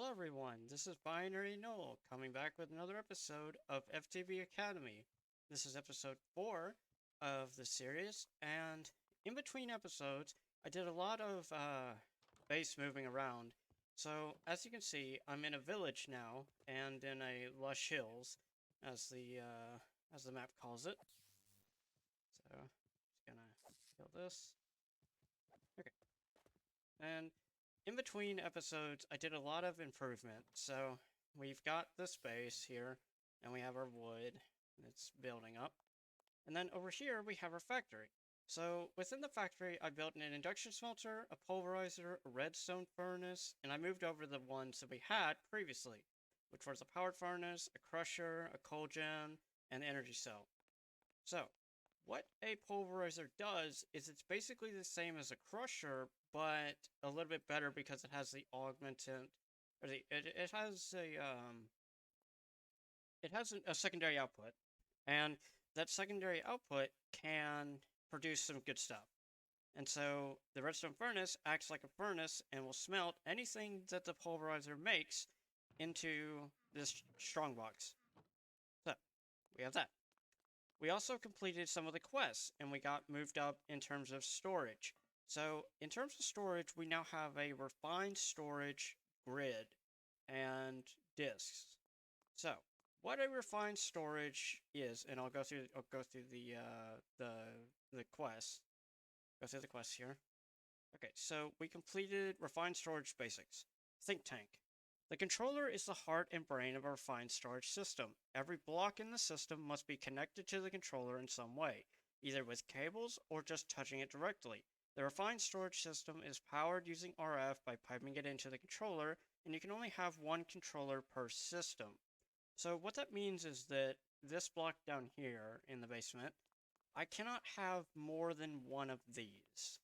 Hello everyone, this is Binary Noel coming back with another episode of FTV Academy. This is episode 4 of the series, and in between episodes, I did a lot of base moving around. So, as you can see, I'm in a village now, and in a lush hills, as the map calls it. So, just gonna kill this. Okay. And in between episodes, I did a lot of improvement. So we've got the space here, and we have our wood that's building up. And then over here, we have our factory. So within the factory, I built an induction smelter, a pulverizer, a redstone furnace, and I moved over the ones that we had previously, which was a powered furnace, a crusher, a coal gen, and the energy cell. So, what a pulverizer does is it's basically the same as a crusher, but a little bit better because it has the augmented, or it has a secondary output, and that secondary output can produce some good stuff. And so the redstone furnace acts like a furnace and will smelt anything that the pulverizer makes into this strongbox. So we have that. We also completed some of the quests, and we got moved up in terms of storage. So, in terms of storage, we now have a refined storage grid and disks. So, what a refined storage is, and I'll go through the quests. Go through the quests here. Okay, so we completed refined storage basics. Think tank. The controller is the heart and brain of a refined storage system. Every block in the system must be connected to the controller in some way, either with cables or just touching it directly. The refined storage system is powered using RF by piping it into the controller, and you can only have one controller per system. So what that means is that this block down here in the basement, I cannot have more than one of these.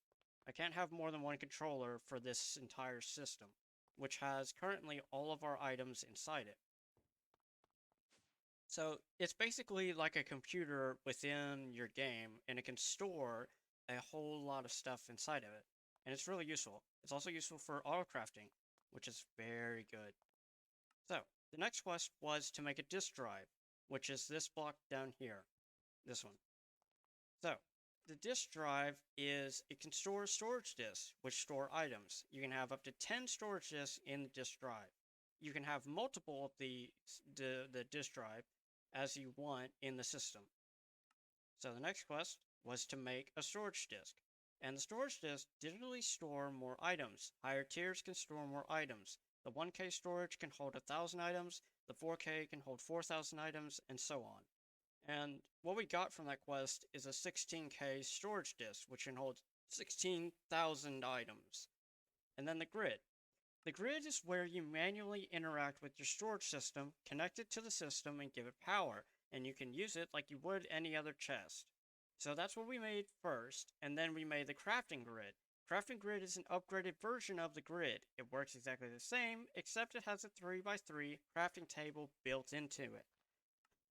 I can't have more than one controller for this entire system, which has currently all of our items inside it. So it's basically like a computer within your game, and it can store a whole lot of stuff inside of it. And it's really useful. It's also useful for auto crafting, which is very good. So the next quest was to make a disk drive, which is this block down here. This one. So the disk drive it can store storage disks, which store items. You can have up to 10 storage disks in the disk drive. You can have multiple of the disk drive as you want in the system. So the next quest was to make a storage disk. And the storage disk digitally store more items. Higher tiers can store more items. The 1K storage can hold 1,000 items, the 4K can hold 4,000 items, and so on. And what we got from that quest is a 16K storage disk, which can hold 16,000 items. And then the grid. The grid is where you manually interact with your storage system, connect it to the system, and give it power, and you can use it like you would any other chest. So that's what we made first, and then we made the crafting grid. Crafting grid is an upgraded version of the grid. It works exactly the same, except it has a 3x3 crafting table built into it.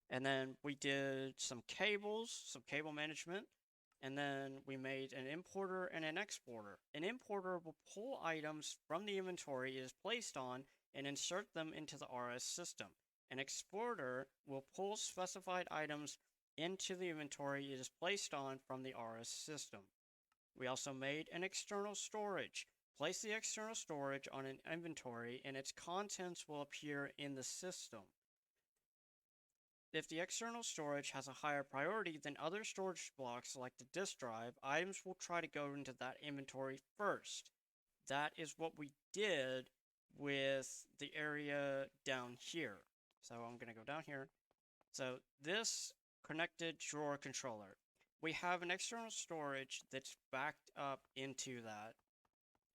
And then we did some cables, some cable management, and then we made an importer and an exporter. An importer will pull items from the inventory it is placed on and insert them into the RS system. An exporter will pull specified items into the inventory it is placed on from the RS system. We also made an external storage. Place the external storage on an inventory and its contents will appear in the system. If the external storage has a higher priority than other storage blocks like the disk drive, items will try to go into that inventory first. That is what we did with the area down here. So I'm going to go down here. So this connected drawer controller. We have an external storage that's backed up into that.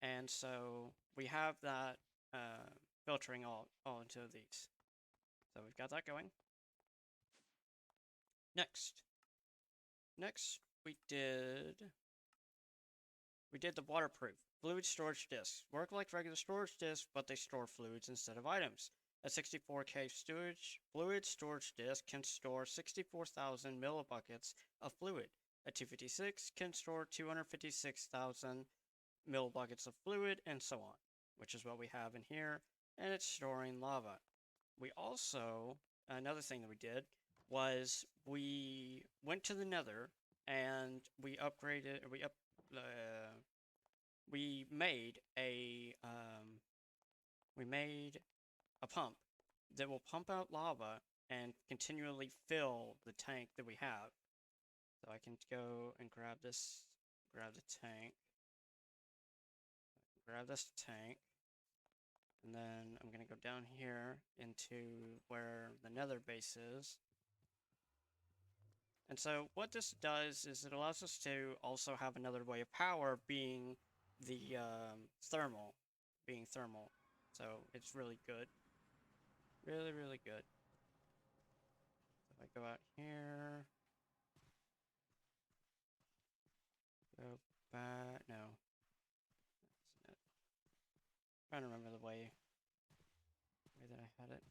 And so we have that filtering all into these. So we've got that going. Next, we did the waterproof fluid storage disks. Work like regular storage disks, but they store fluids instead of items. A 64K fluid storage disk can store 64,000 millibuckets of fluid. A 256 can store 256,000 millibuckets of fluid, and so on, which is what we have in here. and it's storing lava. We also, another thing that we did was we went to the Nether and we made a pump that will pump out lava and continually fill the tank that we have. So I can go and grab the tank, and then I'm gonna go down here into where the Nether base is. And so what this does is it allows us to also have another way of power being the thermal. So it's really good. Really, really good. If I go out here, go back, no. That's it. I'm trying to remember the way that I had it.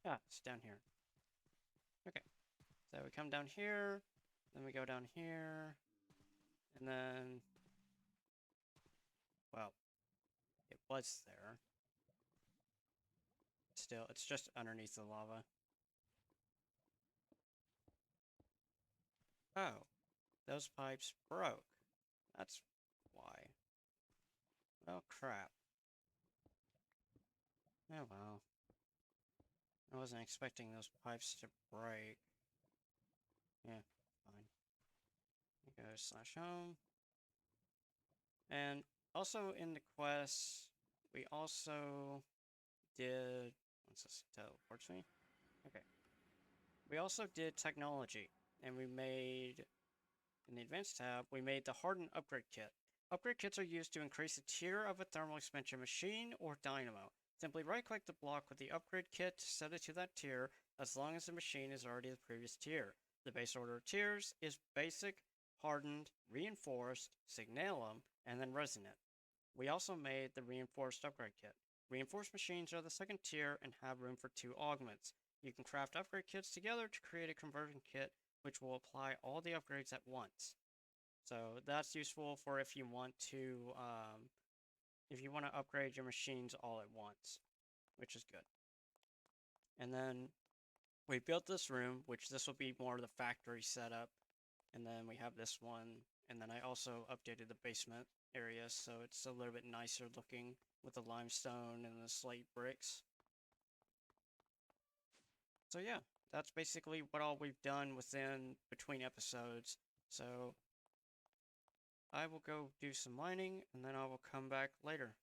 Ah, it's down here. Okay. So we come down here, then we go down here, and then, well, it was there. Still, it's just underneath the lava. Oh, those pipes broke. That's why. Oh, crap. Oh, well. I wasn't expecting those pipes to break. Yeah, fine. Go /home. And also in the quest, we also did... What's this? Teleports me? Okay. We also did technology, and we made... In the Advanced tab, we made the Hardened Upgrade Kit. Upgrade kits are used to increase the tier of a thermal expansion machine or dynamo. Simply right-click the block with the upgrade kit to set it to that tier, as long as the machine is already the previous tier. The base order of tiers is basic, hardened, reinforced, signalum, and then resonant. We also made the reinforced upgrade kit. Reinforced machines are the second tier and have room for 2 augments. You can craft upgrade kits together to create a conversion kit which will apply all the upgrades at once. So that's useful for if you want to upgrade your machines all at once, which is good. And then we built this room, which this will be more of the factory setup. And then we have this one, and then I also updated the basement area so it's a little bit nicer looking with the limestone and the slate bricks. So yeah, that's basically what all we've done between episodes. So I will go do some mining, and then I will come back later.